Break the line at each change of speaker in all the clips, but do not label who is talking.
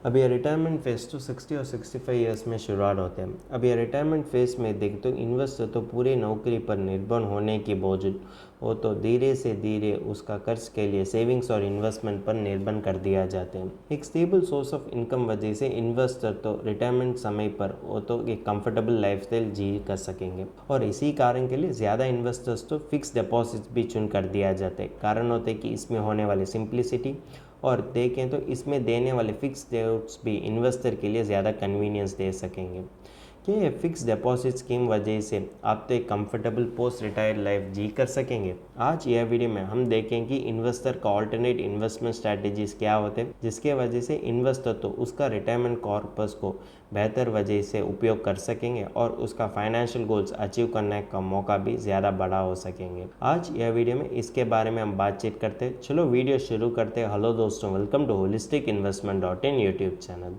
अब ये retirement phase तो 60 और 65 ईयर्स में शुरुआत होते हैं। अब ये रिटायरमेंट फेज में देख तो इन्वेस्टर तो पूरी नौकरी पर निर्भर होने के बावजूद वो तो धीरे से धीरे उसका कर्ज के लिए सेविंग्स और इन्वेस्टमेंट पर निर्भर कर दिया जाते हैं। एक स्टेबल सोर्स ऑफ इनकम वजह से इन्वेस्टर तो रिटायरमेंट समय पर वो तो एक कंफर्टेबल लाइफस्टाइल जी कर सकेंगे और इसी कारण के लिए ज़्यादा इन्वेस्टर्स तो फिक्स डिपॉजिट्स भी चुन कर दिया जाते हैं। कारण होते हैं कि इसमें होने वाली सिंप्लिसिटी और देखें तो इसमें देने वाले फिक्स रेट्स भी इन्वेस्टर के लिए ज़्यादा कन्वीनियंस दे सकेंगे कि ये फिक्स डिपॉजिट स्कीम वजह से आप तो एक कंफर्टेबल पोस्ट रिटायर लाइफ जी कर सकेंगे। आज यह वीडियो में हम देखें कि इन्वेस्टर का ऑल्टरनेट इन्वेस्टमेंट स्ट्रैटेजीज क्या होते हैं जिसके वजह से इन्वेस्टर तो उसका रिटायरमेंट कॉर्पस को बेहतर वजह से उपयोग कर सकेंगे और उसका फाइनेंशियल गोल्स अचीव करने का मौका भी ज़्यादा बड़ा हो सकेंगे। आज यह वीडियो में इसके बारे में हम बातचीत करते हैं। चलो वीडियो शुरू करते हैं। हेलो दोस्तों, welcome to holistic investment YouTube channel.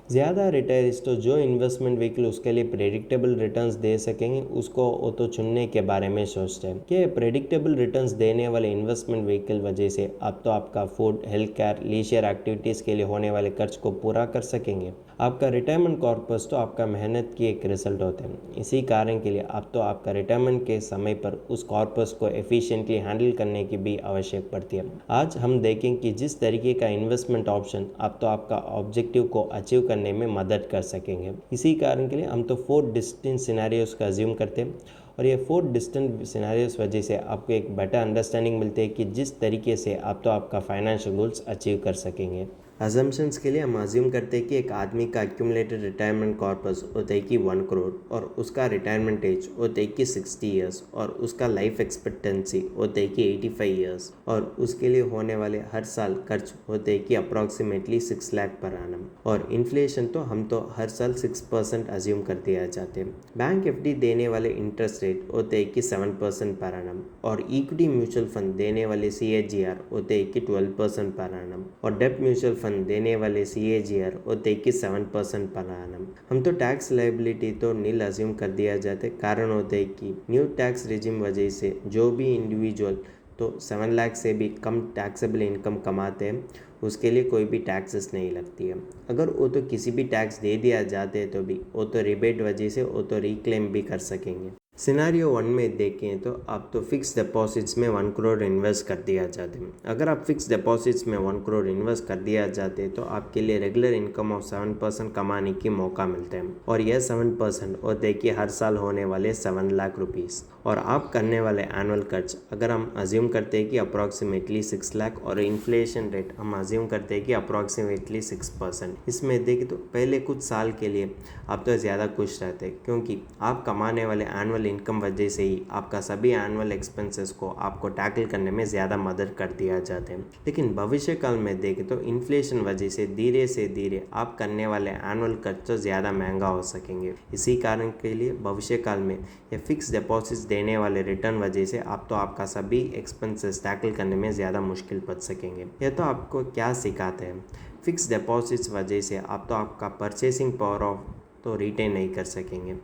ज़्यादा रिटायरिस्ट तो जो इन्वेस्टमेंट व्हीकल उसके लिए प्रेडिक्टेबल रिटर्न्स दे सकेंगे उसको वो तो चुनने के बारे में सोचते हैं कि प्रेडिक्टेबल रिटर्न्स देने वाले इन्वेस्टमेंट व्हीकल वजह से आप तो आपका food, health care, leisure activities के लिए होने वाले खर्च को पूरा कर सकेंगे। आपका रिटायरमेंट कॉर्पस तो आपका मेहनत की एक रिजल्ट होते हैं। इसी कारण के लिए आप तो आपका रिटायरमेंट के समय पर उस कॉर्पस को एफिशिएंटली हैंडल करने की भी आवश्यक पड़ती है। आज हम देखें कि जिस तरीके का इन्वेस्टमेंट ऑप्शन आप तो आपका ऑब्जेक्टिव को अचीव करने में मदद कर सकेंगे। इसी कारण के लिए हम तो 4 डिस्टिंक्ट सिनेरियोस का अज्यूम करते हैं और ये 4 डिस्टिंक्ट सिनेरियोस वजह से आपको एक बेटर अंडरस्टैंडिंग मिलती है कि जिस तरीके से आप तो आपका फाइनेंशियल गोल्स अचीव कर सकेंगे। अजम्पशंस के लिए हम अज्यूम करते हैं कि एक आदमी का एक्यूमुलेटेड रिटायरमेंट कॉर्पस होता है कि 1 करोड़ और उसका रिटायरमेंट एज होता है कि 60 ईयर्स और उसका लाइफ एक्सपेक्टेंसी होता है कि 85 ईयर्स और उसके लिए होने वाले हर साल खर्च होते हैं कि अप्रॉक्सीमेटली 6 लाख पर एनम और इन्फ्लेशन तो हम तो हर साल 6% अज्यूम कर दिया जाते हैं। बैंक एफडी देने वाले इंटरेस्ट रेट होते हैं कि 7% पर एनम और इक्विटी म्यूचुअल फंड देने वाले CAGR होते हैं कि 12% पर एनम और डेब्ट म्यूचुअल फंड देने वाले CAGR होते कि 7% पर एनम। हम तो टैक्स लाइबिलिटी तो नील अज्यूम कर दिया जाते। कारण होते हैं कि न्यू टैक्स रिजिम वजह से जो भी इंडिविजुअल तो 7 लाख से भी कम टैक्सेबल इनकम कमाते हैं उसके लिए कोई भी टैक्सेस नहीं लगती है। अगर वो तो किसी भी टैक्स दे दिया जाते हैं तो भी वो तो रिबेट वजह से वो तो रिक्लेम भी कर सकेंगे। सिनारियो 1 में देखें तो आप तो फिक्स डिपॉजिट्स में 1 करोड़ इन्वेस्ट कर दिया जाते हैं। अगर आप फिक्स डिपॉजिट्स में 1 करोड़ इन्वेस्ट कर दिया जाते तो आपके लिए रेगुलर इनकम ऑफ 7% कमाने की मौका मिलता है और यह 7% और देखिए हर साल होने वाले 7 लाख रुपीस और आप करने वाले एनुअल खर्च अगर हम अज्यूम करते हैं कि अप्रॉक्सीमेटली 6 लाख और इन्फ्लेशन रेट हम अज्यूम करते हैं कि अप्रॉक्सीमेटली 6%। इसमें देखिए तो पहले कुछ साल के लिए आप तो ज़्यादा खुश रहते हैं क्योंकि आप कमाने वाले एनुअल इनकम वजह से ही आपका सभी एनुअल एक्सपेंसेस को आपको टैकल करने में ज़्यादा मदद कर दिया जाते हैं। लेकिन भविष्य काल में देखें तो इन्फ्लेशन वजह से धीरे आप करने वाले एनुअल खर्च तो ज़्यादा महंगा हो सकेंगे। इसी कारण के लिए भविष्य काल में ये फिक्स डिपॉजिट्स देने वाले रिटर्न वजह से आप तो आपका सभी एक्सपेंसेस टैकल करने में ज़्यादा मुश्किल पड़ सकेंगे। यह तो आपको क्या सिखाते हैं, फिक्स डिपॉजिट्स वजह से आप तो आपका परचेसिंग पावर ऑफ तो रिटेन नहीं कर सकेंगे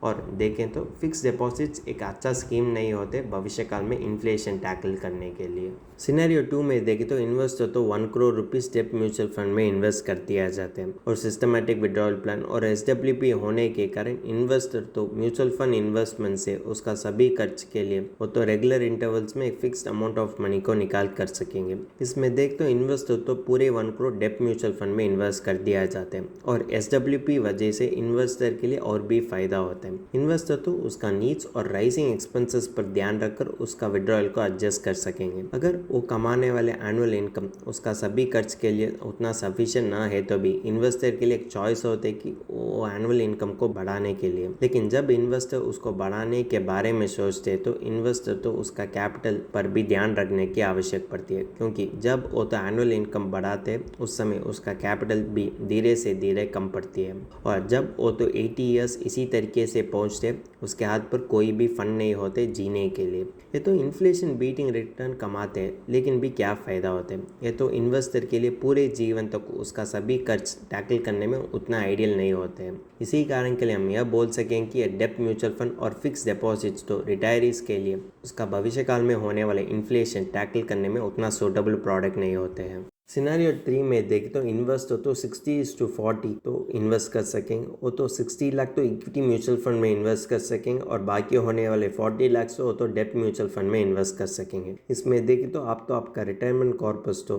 और देखें तो फिक्स डिपॉजिट्स एक अच्छा स्कीम नहीं होते भविष्य काल में इन्फ्लेशन टैकल करने के लिए। सिनेरियो 2 में देखें तो इन्वेस्टर तो 1 करोड़ रुपीस डेब्ट म्यूचुअल फंड में इन्वेस्ट कर दिया जाते हैं और सिस्टमेटिक विड्रॉल प्लान और SWP होने के कारण इन्वेस्टर तो म्यूचुअल फंड इन्वेस्टमेंट से उसका सभी खर्च के लिए वो तो रेगुलर इंटरवल्स में एक फिक्स्ड अमाउंट ऑफ मनी को निकाल कर सकेंगे। इसमें देख तो इन्वेस्टर तो पूरे 1 करोड़ डेब्ट म्यूचुअल फंड में इन्वेस्ट कर दिया जाते हैं और SWP वजह से इन्वेस्टर के लिए और भी फायदा होता है। इन्वेस्टर तो उसका नीड्स और राइजिंग एक्सपेंसेस पर ध्यान रखकर उसका विड्रॉयल को एडजस्ट कर सकेंगे। अगर वो कमाने वाले एनुअल इनकम उसका सभी खर्च के लिए उतना सफिशिएंट ना है तो भी इन्वेस्टर के लिए एक चॉइस होते है कि वो एनुअल इनकम को बढ़ाने के लिए। लेकिन जब इन्वेस्टर उसको बढ़ाने के बारे में सोचते तो इन्वेस्टर तो उसका कैपिटल पर भी ध्यान रखने की आवश्यक पड़ती है क्योंकि जब वो तो एनुअल इनकम बढ़ाते उस समय उसका कैपिटल भी धीरे से धीरे कम पड़ती है और जब वो तो 80 ईयर्स इसी तरीके से पहुंचते उसके हाथ पर कोई भी फंड नहीं होते जीने के लिए। ये तो इन्फ्लेशन बीटिंग रिटर्न कमाते हैं लेकिन भी क्या फ़ायदा होते हैं। ये तो इन्वेस्टर के लिए पूरे जीवन तक उसका सभी खर्च टैकल करने में उतना आइडियल नहीं होते हैं। इसी कारण के लिए हम यह बोल सकें कि डेब्ट म्यूचुअल फंड और फिक्स डिपॉजिट्स तो रिटायरीज के लिए उसका भविष्य काल में होने वाले इन्फ्लेशन टैकल करने में उतना सूटेबल प्रोडक्ट नहीं होते हैं। सिनेरियो 3 में देखें तो इन्वेस्ट तो 60:40 तो इन्वेस्ट कर सकेंगे, वो तो 60 लाख तो इक्विटी म्यूचुअल फंड में इन्वेस्ट कर सकेंगे और बाकी होने वाले 40 लाख तो वो तो डेट म्यूचुअल फंड में इन्वेस्ट कर सकेंगे। इसमें देखें तो आप तो आपका रिटायरमेंट कॉर्पस तो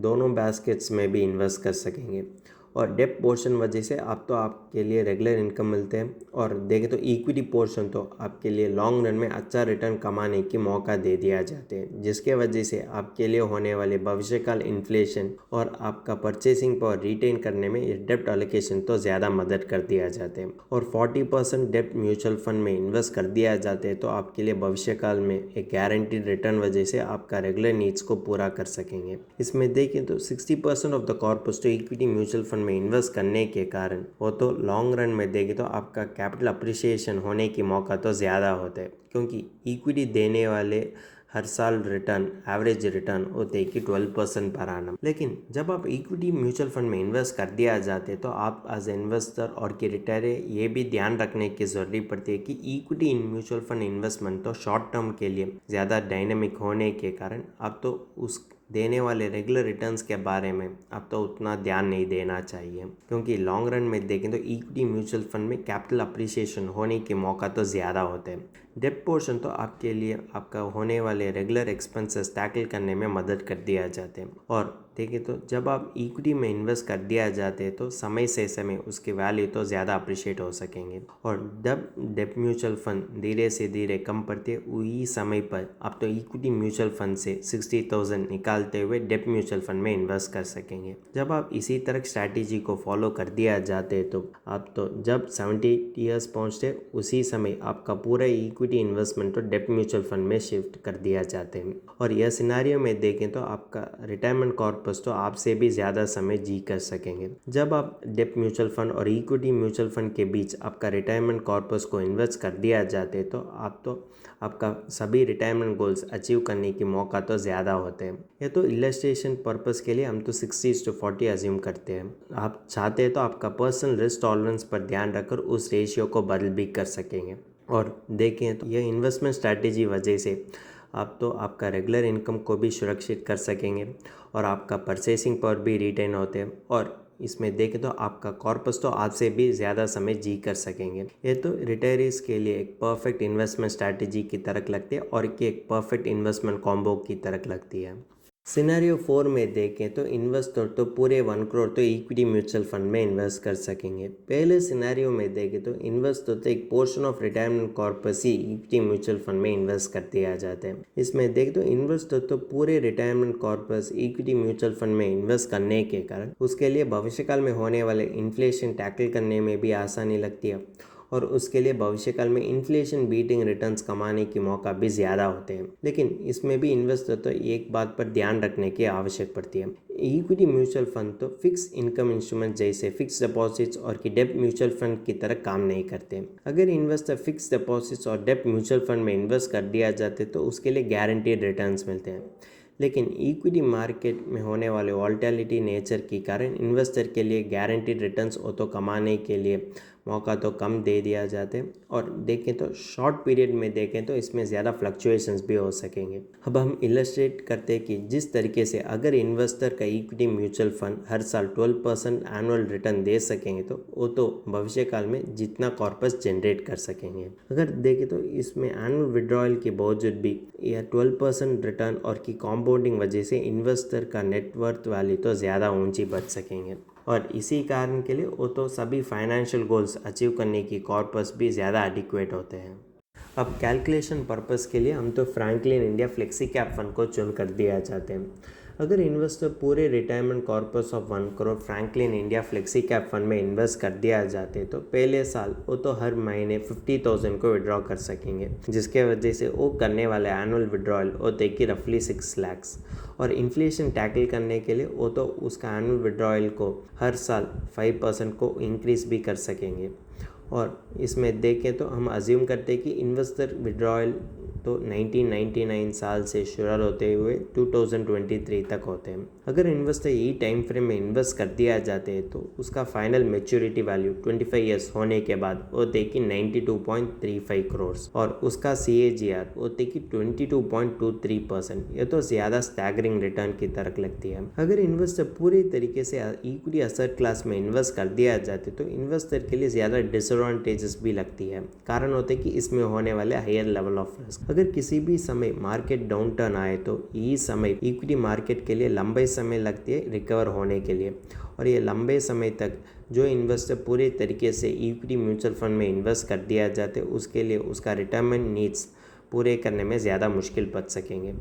दोनों बास्केट्स में भी इन्वेस्ट कर सकेंगे और डेप पोर्शन वजह से आप तो आपके लिए रेगुलर इनकम मिलते हैं और देखें तो इक्विटी पोर्शन तो आपके लिए लॉन्ग रन में अच्छा रिटर्न कमाने की मौका दे दिया जाते हैं, जिसके वजह से आपके लिए होने वाले भविष्यकाल इन्फ्लेशन और आपका परचेसिंग पावर रिटेन करने में ये डेप्ट एलोकेशन तो ज़्यादा मदद कर दिया जाते हैं और 40% डेप्ट म्यूचुअल फंड में इन्वेस्ट कर दिया जाते हैं तो आपके लिए भविष्यकाल में एक गारंटीड रिटर्न वजह से आपका रेगुलर नीड्स को पूरा कर सकेंगे। इसमें देखें तो 60% ऑफ द कॉर्पस तो इक्विटी म्यूचुअल फंड में इन्वेस्ट करने के कारण वो तो लॉन्ग रन में देखें तो आपका कैपिटल अप्रिसिएशन होने की मौका तो ज़्यादा होता है, क्योंकि इक्विटी देने वाले हर साल रिटर्न एवरेज रिटर्न होते हैं कि 12% पर आनम। लेकिन जब आप इक्विटी म्यूचुअल फंड में इन्वेस्ट कर दिया जाते तो आप एज इन्वेस्टर और कि रिटायर ये भी ध्यान रखने की ज़रूरत पड़ती है कि equity in mutual fund investment तो शॉर्ट टर्म के लिए ज़्यादा डायनेमिक होने के कारण आप तो उस देने वाले रेगुलर रिटर्न्स के बारे में अब तो उतना ध्यान नहीं देना चाहिए, क्योंकि लॉन्ग रन में देखें तो इक्विटी म्यूचुअल फंड में कैपिटल अप्रिसिएशन होने के मौका तो ज़्यादा होते हैं। डेप्ट पोर्शन तो आपके लिए आपका होने वाले रेगुलर एक्सपेंसेस टैकल करने में मदद कर दिया जाते हैं और देखें तो जब आप इक्विटी में इन्वेस्ट कर दिया जाते हैं तो समय से समय उसकी वैल्यू तो ज़्यादा अप्रिशिएट हो सकेंगे और जब डेप्ट म्यूचुअल फंड धीरे से धीरे कम पड़ते वही समय पर आप तो इक्विटी म्यूचुअल फंड से 60,000 निकालते हुए डेप्ट म्यूचुअल फंड में इन्वेस्ट कर सकेंगे। जब आप इसी तरह स्ट्रैटेजी को फॉलो कर दिया जाते हैं तो आप तो जब 70 ईयर्स पहुँचते उसी समय आपका पूरा इक्विटी इन्वेस्टमेंट तो डेप्ट म्यूचुअल फंड में शिफ्ट कर दिया जाते हैं और यह सिनारियो में देखें तो आपका रिटायरमेंट कॉर्पस तो आपसे भी ज़्यादा समय जी कर सकेंगे। जब आप डेप्ट म्यूचुअल फंड और इक्विटी म्यूचुअल फंड के बीच आपका रिटायरमेंट कॉर्पस को इन्वेस्ट कर दिया जाते तो आपका सभी रिटायरमेंट गोल्स अचीव करने की मौका तो ज़्यादा होते हैं। ये तो इलस्ट्रेशन पर्पस के लिए हम तो 60:40 अज्यूम करते हैं। आप चाहते हैं तो आपका पर्सनल रिस्क टॉलरेंस पर ध्यान रखकर उस रेशियो को बदल भी कर सकेंगे और देखें तो यह इन्वेस्टमेंट स्ट्रैटेजी वजह से आप तो आपका रेगुलर इनकम को भी सुरक्षित कर सकेंगे और आपका परचेसिंग पावर भी रिटेन होते हैं और इसमें देखें तो आपका कॉर्पस तो आपसे भी ज़्यादा समय जी कर सकेंगे। ये तो रिटायरीज के लिए एक परफेक्ट इन्वेस्टमेंट स्ट्रैटेजी की तरह लगती है और कि एक परफेक्ट इन्वेस्टमेंट कॉम्बो की तरह लगती है। सिनेरियो 4 में देखें तो इन्वेस्टर तो पूरे 1 करोड़ तो इक्विटी म्यूचुअल फंड में इन्वेस्ट कर सकेंगे। पहले सिनेरियो में देखें तो इन्वेस्टर तो एक portion of retirement corpus he equity mutual fund में इन्वेस्ट कर दिया जाता है। इसमें देखें तो इन्वेस्टर तो पूरे retirement corpus equity mutual fund में इन्वेस्ट करने के कारण उसके लिए भविष्यकाल में होने वाले इन्फ्लेशन टैकल करने में भी आसानी लगती है और उसके लिए भविष्यकाल में इन्फ्लेशन बीटिंग रिटर्न्स कमाने की मौका भी ज़्यादा होते हैं। लेकिन इसमें भी इन्वेस्टर तो एक बात पर ध्यान रखने की आवश्यक पड़ती है। इक्विटी म्यूचुअल फंड तो फिक्स इनकम इंस्ट्रूमेंट जैसे फिक्स डिपॉजिट्स और कि डेप्ट म्यूचुअल फंड की तरह काम नहीं करते। अगर इन्वेस्टर फिक्स डिपॉजिट्स और डेप्ट म्यूचुअल फंड में इन्वेस्ट कर दिया जाते तो उसके लिए गारंटीड रिटर्न्स मिलते हैं। लेकिन इक्विटी मार्केट में होने वाले वॉलेटिलिटी नेचर के कारण इन्वेस्टर के लिए गारंटीड रिटर्न्स तो कमाने के लिए मौका तो कम दे दिया जाते हैं और देखें तो शॉर्ट पीरियड में देखें तो इसमें ज़्यादा फ्लक्चुएशंस भी हो सकेंगे। अब हम इलस्ट्रेट करते हैं कि जिस तरीके से अगर इन्वेस्टर का इक्विटी म्यूचुअल फंड हर साल 12% एनुअल रिटर्न दे सकेंगे तो वो तो भविष्य काल में जितना कॉर्पस जनरेट कर सकेंगे। अगर देखें तो इसमें एनुअल विड्रॉयल के बावजूद भी यह 12% रिटर्न और की कॉम्पाउंडिंग वजह से इन्वेस्टर का नेटवर्थ वैल्यू तो ज़्यादा ऊंची बढ़ सकेंगे और इसी कारण के लिए वो तो सभी फाइनेंशियल गोल्स अचीव करने की कॉर्पस भी ज़्यादा एडिक्वेट होते हैं। अब कैलकुलेशन पर्पस के लिए हम तो Franklin India flexi cap fund को चुन कर दिया जाते हैं। अगर इन्वेस्टर पूरे retirement corpus of 1 crore Franklin India flexi cap fund में इन्वेस्ट कर दिया जाते तो पहले साल वो तो हर महीने 50,000 को विड्रॉ कर सकेंगे, जिसके वजह से वो करने वाले एनुअल विड्रॉयल होते कि रफली 6 लाख्स और इन्फ्लेशन टैकल करने के लिए वो तो उसका एनुअल विड्रॉयल को हर साल 5% को इंक्रीज भी कर सकेंगे। और इसमें देखें तो हम अज्यूम करते हैं कि इन्वेस्टर विड्रॉयल तो 1999 साल से शुरू होते हुए 2023 तक होते हैं। अगर इन्वेस्टर यही टाइम फ्रेम में इन्वेस्ट कर दिया जाते हैं तो उसका फाइनल मेच्योरिटी वैल्यू 25 ईयर्स होने के बाद होते कि 92.35 करोड़ और उसका CAGR होते कि 22.23%। ये तो ज़्यादा स्टैगरिंग रिटर्न की तरह लगती है। अगर इन्वेस्टर पूरे तरीके से इक्विटी असेट क्लास में इन्वेस्ट कर दिया जाते तो इन्वेस्टर के लिए ज़्यादा डिसएडवांटेजेस भी लगती है। कारण होते कि इसमें होने वाले हायर लेवल ऑफ रिस्क। अगर किसी भी समय मार्केट डाउन टर्न आए तो ये समय इक्विटी मार्केट के लिए लंबे समय लगती है रिकवर होने के लिए, और ये लंबे समय तक जो इन्वेस्टर पूरे तरीके से इक्विटी म्यूचुअल फंड में इन्वेस्ट कर दिया जाते उसके लिए उसका रिटायरमेंट नीड्स पूरे करने में ज़्यादा मुश्किल पड़ सकेंगे।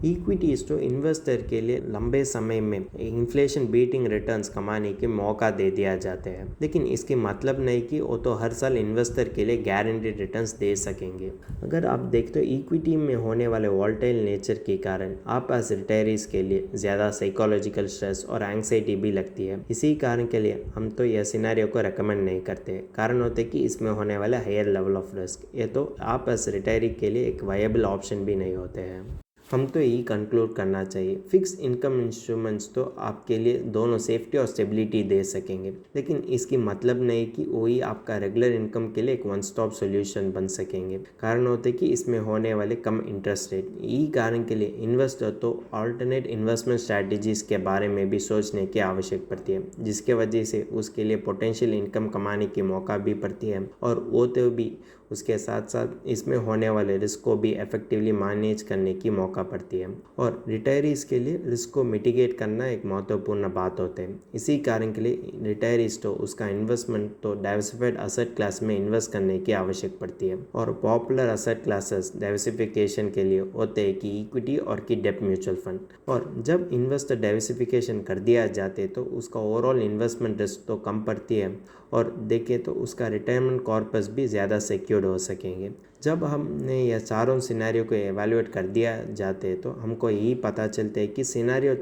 इक्विटीज तो इन्वेस्टर के लिए लंबे समय में इन्फ्लेशन बीटिंग रिटर्न्स कमाने के मौका दे दिया जाते हैं, लेकिन इसकी मतलब नहीं कि वो तो हर साल इन्वेस्टर के लिए गारंटीड रिटर्न्स दे सकेंगे। अगर आप देखते हो इक्विटी में होने वाले वॉलेटाइल नेचर के कारण आप एज रिटायरीज के लिए ज़्यादा साइकोलॉजिकल स्ट्रेस और एंग्जाइटी भी लगती है। इसी कारण के लिए हम तो यह सिनेरियो को रेकमेंड नहीं करते। कारण होते कि इसमें होने वाला हायर लेवल ऑफ रिस्क, ये तो आप एज रिटायरी के लिए एक वायबल ऑप्शन भी नहीं होते हैं। हम तो यही कंक्लूड करना चाहिए, फिक्स इनकम इंस्ट्रूमेंट्स तो आपके लिए दोनों सेफ्टी और स्टेबिलिटी दे सकेंगे, लेकिन इसकी मतलब नहीं कि वही आपका रेगुलर इनकम के लिए एक वन स्टॉप सॉल्यूशन बन सकेंगे। कारण होते कि इसमें होने वाले कम इंटरेस्ट रेट। यही कारण के लिए इन्वेस्टर तो अल्टरनेट इन्वेस्टमेंट स्ट्रैटेजीज के बारे में भी सोचने की आवश्यक पड़ती है, जिसके वजह से उसके लिए पोटेंशियल इनकम कमाने की मौका भी पड़ती है, और वो तो भी उसके साथ साथ इसमें होने वाले रिस्क को भी इफेक्टिवली मैनेज करने की मौका पड़ती है। और रिटायरीज के लिए रिस्क को मिटिगेट करना एक महत्वपूर्ण बात होते हैं। इसी कारण के लिए रिटायरीज तो उसका इन्वेस्टमेंट तो डाइवर्सिफाइड असेट क्लास में इन्वेस्ट करने की आवश्यक पड़ती है, और पॉपुलर असेट क्लासेस डाइवर्सिफिकेशन के लिए होते हैं कि इक्विटी और की डेब्ट म्यूचुअल फंड। और जब इन्वेस्टर डाइवर्सिफिकेशन कर दिया जाते तो उसका ओवरऑल इन्वेस्टमेंट रिस्क तो कम पड़ती है, और देखें तो उसका रिटायरमेंट कॉर्पस भी ज़्यादा सिक्योर्ड हो सकेंगे। जब हमने यह चारों सिनेरियो को एवेल्युएट कर दिया जाते तो हमको यही पता चलता है कि सिनेरियो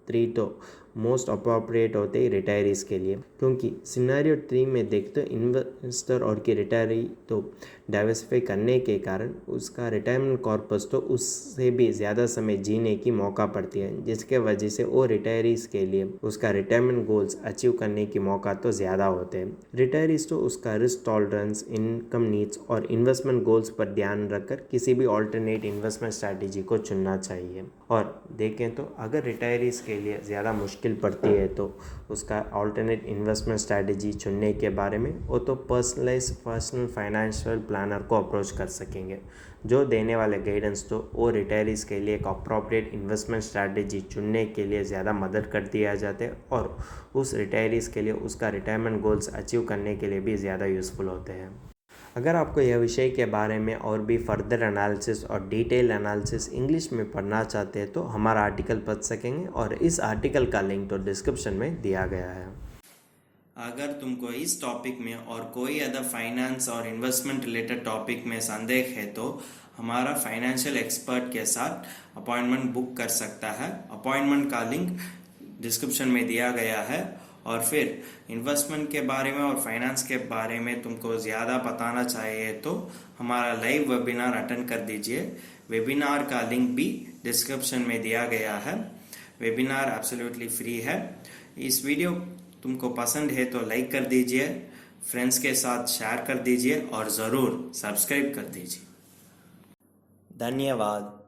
3 तो मोस्ट अप्रोप्रिएट होते हैं रिटायरीज के लिए, क्योंकि सिनेरियो 3 में देखते इन्वेस्टर और की रिटायरी तो डाइवर्सिफाई करने के कारण उसका रिटायरमेंट कॉर्पस तो उससे भी ज़्यादा समय जीने की मौका पड़ती है, जिसके वजह से वो रिटायरीज के लिए उसका रिटायरमेंट गोल्स अचीव करने की मौका तो ज़्यादा होते हैं। रिटायरीज तो उसका रिस्क टॉलरेंस, इनकम नीड्स और इन्वेस्टमेंट गोल्स पर ध्यान रखकर किसी भी ऑल्टरनेट इन्वेस्टमेंट स्ट्रैटेजी को चुनना चाहिए। और देखें तो अगर रिटायरीज के लिए ज़्यादा मुश्किल पड़ती है तो उसका ऑल्टरनेट इन्वेस्टमेंट स्ट्रैटेजी चुनने के बारे में वो तो पर्सनल फाइनेंशियल प्लानर को अप्रोच कर सकेंगे, जो देने वाले गाइडेंस तो वो रिटायरीज के लिए एक अप्रोप्रिएट इन्वेस्टमेंट स्ट्रैटेजी चुनने के लिए ज़्यादा मदद कर दिया जाते हैं, और उस रिटायरीज के लिए उसका रिटायरमेंट गोल्स अचीव करने के लिए भी ज़्यादा यूज़फुल होते हैं। अगर आपको यह विषय के बारे में और भी फर्दर एनालिसिस और डिटेल एनालिसिस इंग्लिश में पढ़ना चाहते हैं तो हमारा आर्टिकल पढ़ सकेंगे, और इस आर्टिकल का लिंक तो डिस्क्रिप्शन में दिया गया है।
अगर तुमको इस टॉपिक में और कोई अदर फाइनेंस और इन्वेस्टमेंट रिलेटेड टॉपिक में संदेह है तो हमारा फाइनेंशियल एक्सपर्ट के साथ अपॉइंटमेंट बुक कर सकता है। अपॉइंटमेंट का लिंक डिस्क्रिप्शन में दिया गया है। और फिर इन्वेस्टमेंट के बारे में और फाइनेंस के बारे में तुमको ज़्यादा बताना चाहिए तो हमारा लाइव वेबिनार अटेंड कर दीजिए। वेबिनार का लिंक भी डिस्क्रिप्शन में दिया गया है। वेबिनार एब्सोल्युटली फ्री है। इस वीडियो तुमको पसंद है तो लाइक कर दीजिए, फ्रेंड्स के साथ शेयर कर दीजिए और ज़रूर सब्सक्राइब कर दीजिए। धन्यवाद।